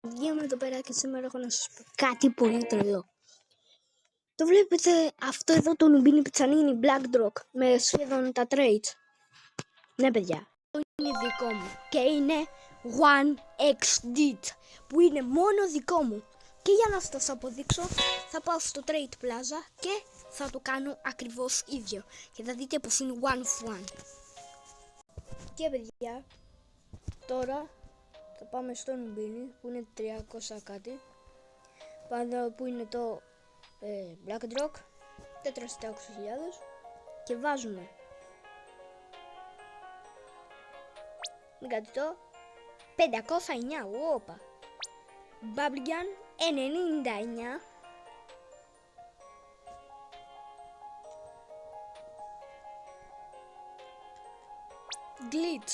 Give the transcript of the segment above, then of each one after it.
Βγαίνουμε εδώ πέρα και σήμερα έχω να σας πω κάτι πολύ τρελό. Το βλέπετε αυτό εδώ το νουμπίνι πιτσανίνι Black Rock με σχεδόν τα traits. Ναι παιδιά, αυτό είναι δικό μου και είναι 1xDit που είναι μόνο δικό μου. Και για να σας αποδείξω θα πάω στο Trade Plaza και θα το κάνω ακριβώς ίδιο. Και θα δείτε πως είναι one of one. Και παιδιά, τώρα θα πάμε στο νουμπίνι που είναι 300 κάτι. Πάντα που είναι το Black Rock 400.000 και βάζουμε κάτι το 509. Όπα. Bubblegum 99. Glitch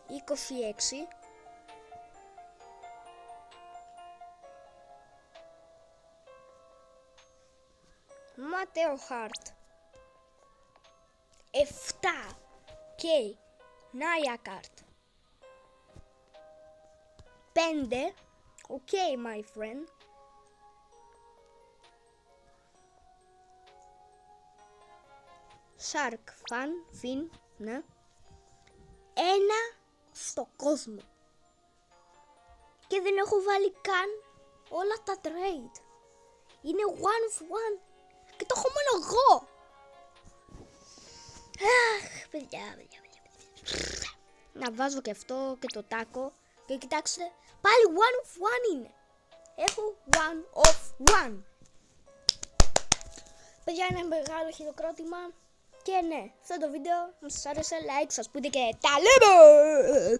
26. Ματέο Χαρτ 7. Και Νάια Καρτ 5. Οκ, my friend. Shark Fin, ναι. 1 στο κόσμο. Και δεν έχω βάλει καν όλα τα trade. Είναι one of one. Και το έχω μόνο εγώ. Αχ, παιδιά. Να βάζω και αυτό και το τάκο. Και κοιτάξτε, πάλι one of one είναι. Έχω one of one. Παιδιά, είναι μεγάλο χειροκρότημα. Και ναι, αυτό το βίντεο, αν σας άρεσε, like, σας πείτε και τα λέμε.